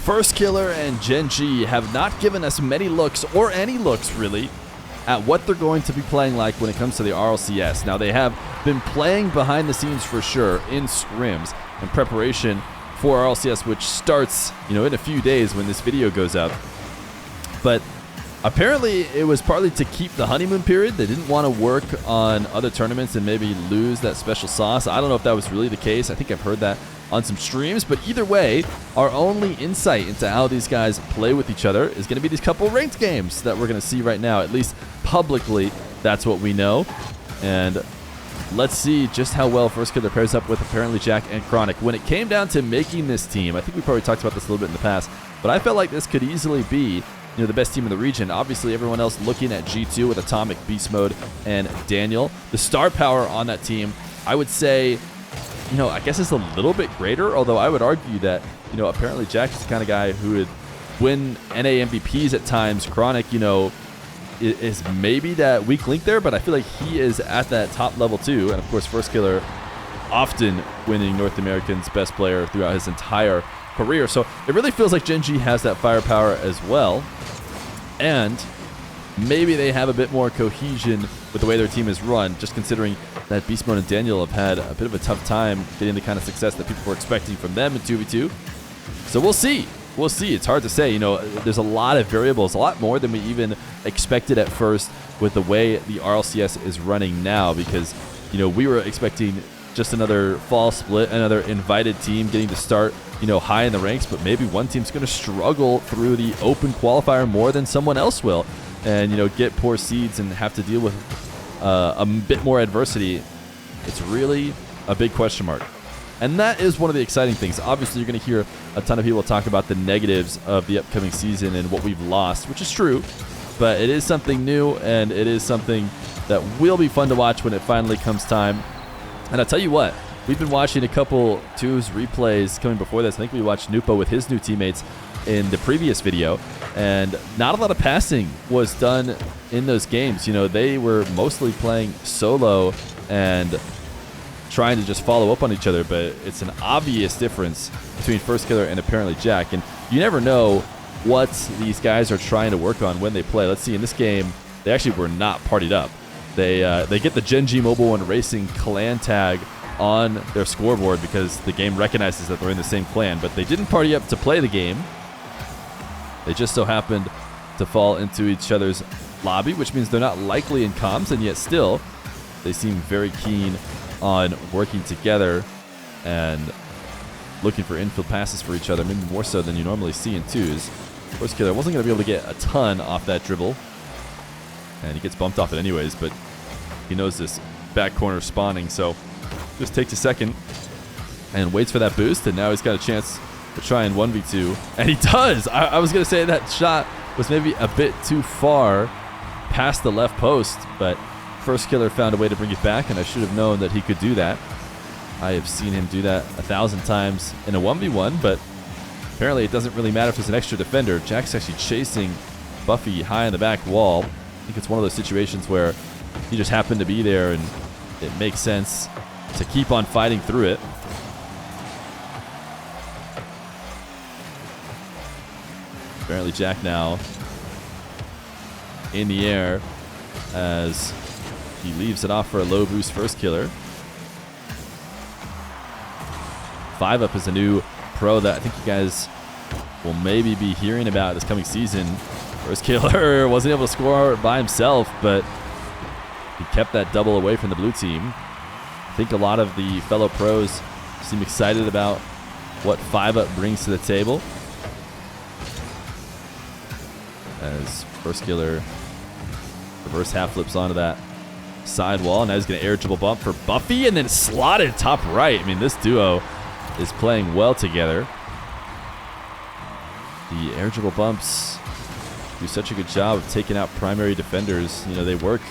Firstkiller and Gen G have not given us many looks, or any looks really, at what they're going to be playing like when it comes to the RLCS. Now, they have been playing behind the scenes for sure in scrims in preparation for RLCS, which starts, in a few days when this video goes up. But apparently it was partly to keep the honeymoon period. They didn't want to work on other tournaments and maybe lose that special sauce. I don't know if that was really the case. I think I've heard that on some streams, but either way, our only insight into how these guys play with each other is going to be these couple ranked games that we're going to see right now. At least publicly, that's what we know. And let's see just how well Firstkiller pairs up with apparently Jack and Chronic. When it came down to making this team, I think we probably talked about this a little bit in the past, but I felt like this could easily be the best team in the region. Obviously, everyone else looking at G2 with Atomic, Beast Mode, and Daniel. The star power on that team, I would say, I guess it's a little bit greater, although I would argue that, apparently Jack is the kind of guy who would win NA MVPs at times. Chronic, is maybe that weak link there, but I feel like he is at that top level too. And of course, Firstkiller often winning North American's best player throughout his entire career. So it really feels like Gen G has that firepower as well. And maybe they have a bit more cohesion with the way their team is run, just considering that Beast Mode and Daniel have had a bit of a tough time getting the kind of success that people were expecting from them in 2v2. So we'll see. We'll see. It's hard to say. There's a lot of variables, a lot more than we even expected at first with the way the RLCS is running now, because, we were expecting just another fall split, another invited team getting to start, high in the ranks, but maybe one team's going to struggle through the open qualifier more than someone else will, and, get poor seeds and have to deal with a bit more adversity. It's really a big question mark. And that is one of the exciting things. Obviously, you're going to hear a ton of people talk about the negatives of the upcoming season and what we've lost, which is true, but it is something new, and it is something that will be fun to watch when it finally comes time. And I'll tell you what, we've been watching a couple twos replays coming before this. I think we watched Nupo with his new teammates in the previous video, and not a lot of passing was done in those games. They were mostly playing solo and trying to just follow up on each other, but it's an obvious difference between Firstkiller and apparently Jack, and you never know what these guys are trying to work on when they play. Let's see, in this game, they actually were not partied up. They get the Gen G Mobile One Racing clan tag on their scoreboard because the game recognizes that they're in the same clan, but they didn't party up to play the game. They just so happened to fall into each other's lobby, which means they're not likely in comms, and yet still, they seem very keen on working together and looking for infield passes for each other, maybe more so than you normally see in twos. Firstkiller wasn't going to be able to get a ton off that dribble, and he gets bumped off it anyways, but he knows this back corner spawning, so just takes a second and waits for that boost, and now he's got a chance to try and 1v2, and he does! I was going to say that shot was maybe a bit too far past the left post, but Firstkiller found a way to bring it back, and I should have known that he could do that. I have seen him do that 1,000 times in a 1v1, but apparently it doesn't really matter if there's an extra defender. Jack's actually chasing Buffy high on the back wall. I think it's one of those situations where he just happened to be there, and it makes sense to keep on fighting through it. Apparently Jack now in the air as he leaves it off for a low boost Firstkiller. 5-Up is a new pro that I think you guys will maybe be hearing about this coming season. Firstkiller wasn't able to score by himself, but he kept that double away from the blue team. I think a lot of the fellow pros seem excited about what 5-Up brings to the table, as Firstkiller reverse half flips onto that side wall. Now he's going to air dribble bump for Buffy and then slotted top right. I mean, this duo is playing well together. The air dribble bumps do such a good job of taking out primary defenders. They work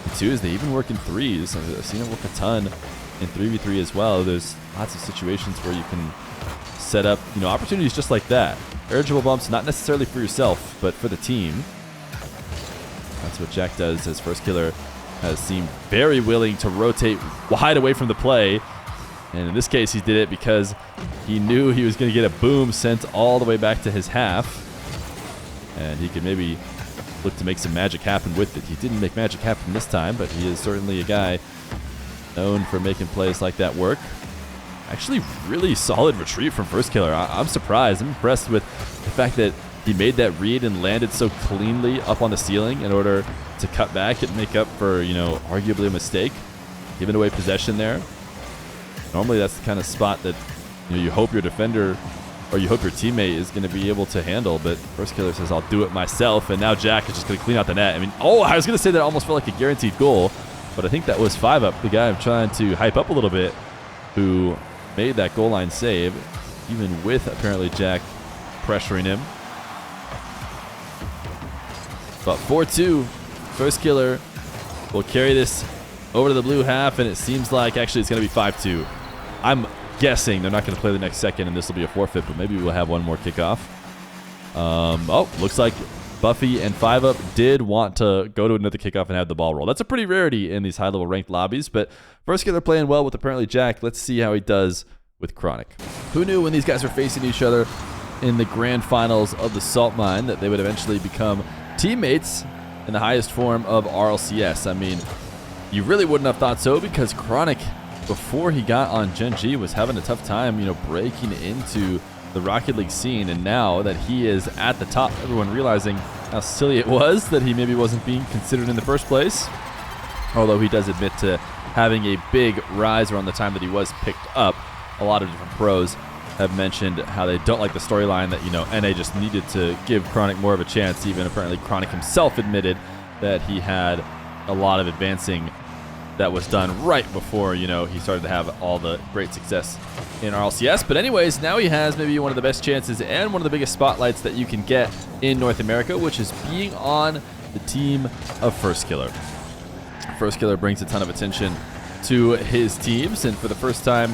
in twos, they even work in threes. I've seen it work a ton in 3v3 as well. There's lots of situations where you can set up, opportunities just like that. Air dribble bumps, not necessarily for yourself, but for the team. That's what Jack does, as Firstkiller has seemed very willing to rotate wide away from the play And in this case, he did it because he knew he was going to get a boom sent all the way back to his half. And he could maybe look to make some magic happen with it. He didn't make magic happen this time, but he is certainly a guy known for making plays like that work. Actually, really solid retreat from Firstkiller. I'm surprised. I'm impressed with the fact that he made that read and landed so cleanly up on the ceiling in order to cut back and make up for, arguably a mistake. Giving away possession there. Normally, that's the kind of spot that you hope your defender or you hope your teammate is going to be able to handle. But Firstkiller says, I'll do it myself. And now Jack is just going to clean out the net. I mean, I was going to say that almost felt like a guaranteed goal. But I think that was 5-Up, the guy I'm trying to hype up a little bit, who made that goal line save, even with apparently Jack pressuring him. But 4-2, Firstkiller will carry this over to the blue half, and it seems like actually it's going to be 5-2. I'm guessing they're not going to play the next second, and this will be a forfeit, but maybe we'll have one more kickoff. Looks like Buffy and 5-Up did want to go to another kickoff and have the ball roll. That's a pretty rarity in these high-level ranked lobbies, but Firstkiller playing well with apparently Jack. Let's see how he does with Chronic. Who knew when these guys were facing each other in the grand finals of the Salt Mine that they would eventually become teammates in the highest form of RLCS? I mean, you really wouldn't have thought so, because Chronic, before he got on Gen G, was having a tough time, breaking into the Rocket League scene. And now that he is at the top, everyone realizing how silly it was that he maybe wasn't being considered in the first place. Although he does admit to having a big rise around the time that he was picked up. A lot of different pros have mentioned how they don't like the storyline that, NA just needed to give Chronic more of a chance. Even apparently Chronic himself admitted that he had a lot of advancing that was done right before, he started to have all the great success in RLCS. But anyways, now he has maybe one of the best chances and one of the biggest spotlights that you can get in North America, which is being on the team of Firstkiller. Firstkiller brings a ton of attention to his teams, and for the first time,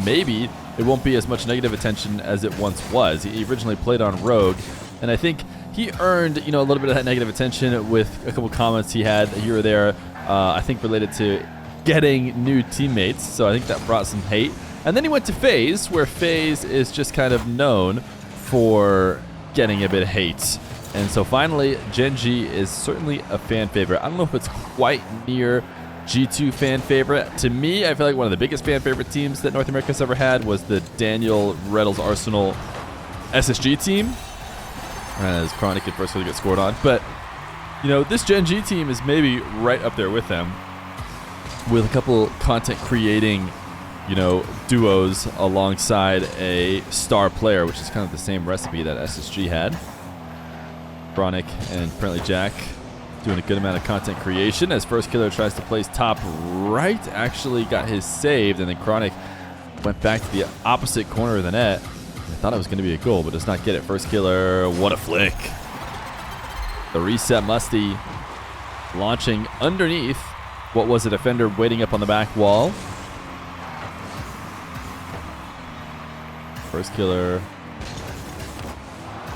maybe it won't be as much negative attention as it once was. He originally played on Rogue, and I think he earned, a little bit of that negative attention with a couple comments he had here or there, I think related to getting new teammates. So I think that brought some hate. And then he went to FaZe, where FaZe is just kind of known for getting a bit of hate. And so finally, Gen G is certainly a fan favorite. I don't know if it's quite near G2 fan favorite. To me, I feel like one of the biggest fan favorite teams that North America's ever had was the Daniel Reddles Arsenal SSG team, as Chronic and Firstkiller get scored on. But this Gen G team is maybe right up there with them, with a couple content creating duos alongside a star player, which is kind of the same recipe that SSG had. Chronic and apparently Jack doing a good amount of content creation as Firstkiller tries to place top right. Actually got his saved, and then Chronic went back to the opposite corner of the net. I thought it was going to be a goal, but does not get it. Firstkiller, what a flick. The reset Musty launching underneath what was a defender waiting up on the back wall. Firstkiller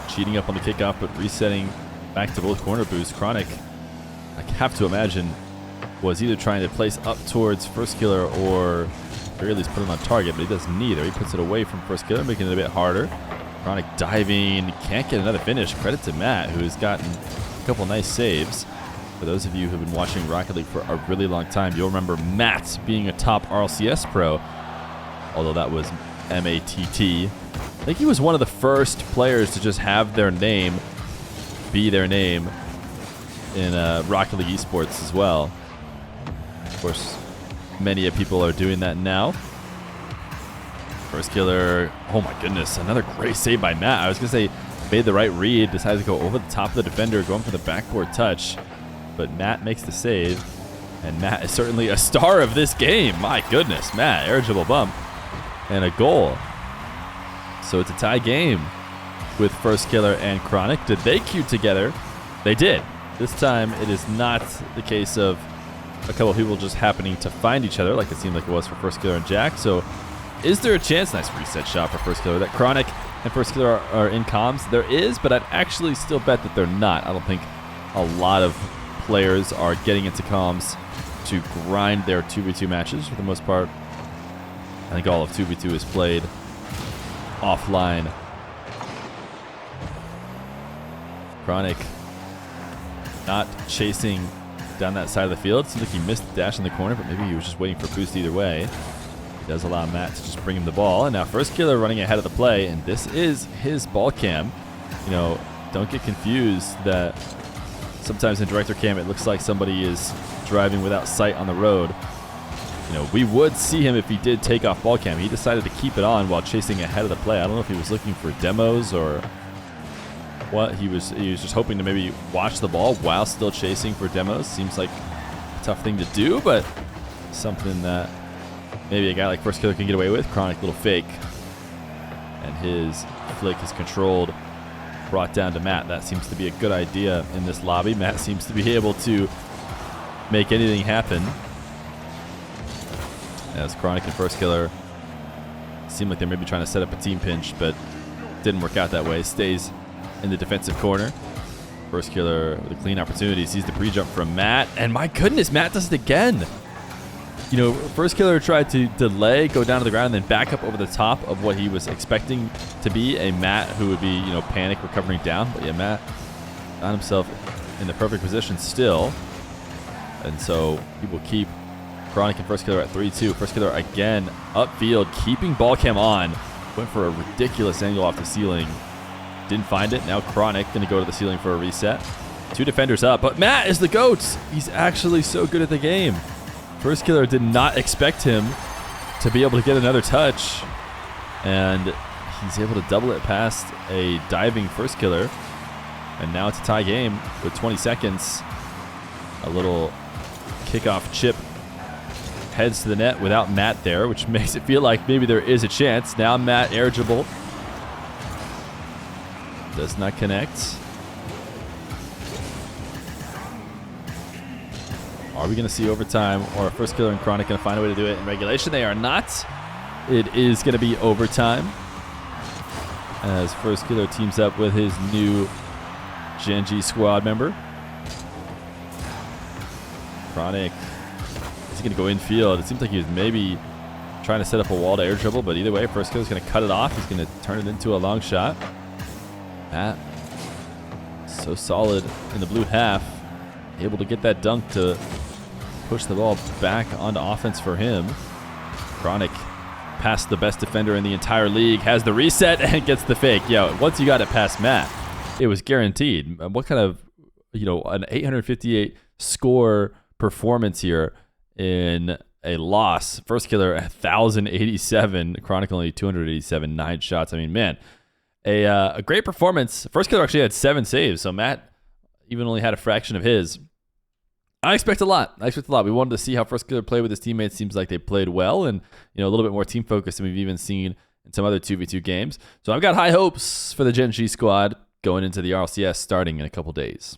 cheating up on the kickoff, but resetting back to both corner boosts. Chronic, I have to imagine, was either trying to place up towards Firstkiller or at very least put him on target, but he does neither. He puts it away from Firstkiller, making it a bit harder. Chronic diving, can't get another finish. Credit to Matt, who has gotten a couple nice saves. For those of you who have been watching Rocket League for a really long time, you'll remember Matt being a top RLCS pro, although that was MATT. I think he was one of the first players to just have their name be their name in Rocket League esports as well. Of course, many people are doing that now. Firstkiller, oh my goodness, another great save by Matt. I was going to say, made the right read, decided to go over the top of the defender, going for the backboard touch. But Matt makes the save, and Matt is certainly a star of this game. My goodness, Matt, air dribble bump, and a goal. So it's a tie game with Firstkiller and Chronic. Did they queue together? They did. This time, it is not the case of a couple of people just happening to find each other like it seemed like it was for Firstkiller and Jack. So is there a chance, nice reset shot for Firstkiller, that Chronic and Firstkiller are in comms? There is, but I'd actually still bet that they're not. I don't think a lot of players are getting into comms to grind their 2v2 matches. For the most part, I think all of 2v2 is played offline. Chronic not chasing down that side of the field. Seems like he missed the dash in the corner, but maybe he was just waiting for a boost either way. He does allow Matt to just bring him the ball. And now Firstkiller running ahead of the play, and this is his ball cam. You know, don't get confused that sometimes in director cam it looks like somebody is driving without sight on the road. You know, we would see him if he did take off ball cam. He decided to keep it on while chasing ahead of the play. I don't know if he was looking for demos or what. He was just hoping to maybe watch the ball while still chasing for demos. Seems like a tough thing to do, but something that maybe a guy like Firstkiller can get away with. Chronic little fake. And his flick is controlled. Brought down to Matt. That seems to be a good idea in this lobby. Matt seems to be able to make anything happen. As Chronic and Firstkiller seem like they're maybe trying to set up a team pinch, but didn't work out that way. Stays in the defensive corner. Firstkiller with a clean opportunity. Sees the pre-jump from Matt. And my goodness, Matt does it again. You know, Firstkiller tried to delay, go down to the ground, and then back up over the top of what he was expecting to be a Matt who would be, you know, panic recovering down. But yeah, Matt found himself in the perfect position still. And so he will keep Chronic and Firstkiller at 3-2. Firstkiller again upfield, keeping ball cam on. Went for a ridiculous angle off the ceiling. Didn't find it. Now Chronic going to go to the ceiling for a reset. 2 defenders up, but Matt is the GOAT. He's actually so good at the game. Firstkiller did not expect him to be able to get another touch, and he's able to double it past a diving Firstkiller. And now it's a tie game with 20 seconds. A little kickoff chip heads to the net without Matt there, which makes it feel like maybe there is a chance. Now Matt eligible. Does not connect. Are we going to see overtime, or are Firstkiller and Chronic going to find a way to do it in regulation? They are not. It is going to be overtime as Firstkiller teams up with his new Gen G squad member. Chronic is going to go infield. It seems like he was maybe trying to set up a wall to air dribble, but either way, Firstkiller is going to cut it off. He's going to turn it into a long shot. Matt, so solid in the blue half, able to get that dunk to push the ball back onto offense for him. Chronic, past the best defender in the entire league, has the reset and gets the fake. Yo, once you got it past Matt, it was guaranteed. What kind of, you know, an 858 score performance here in a loss. Firstkiller 1,087, Chronic only 287, 9 shots. I mean, man, a great performance. Firstkiller actually had 7 saves, so Matt even only had a fraction of his. I expect a lot. We wanted to see how Firstkiller played with his teammates. Seems like they played well, and you know, a little bit more team focus than we've even seen in some other 2v2 games. So I've got high hopes for the Gen G squad going into the RLCS starting in a couple days.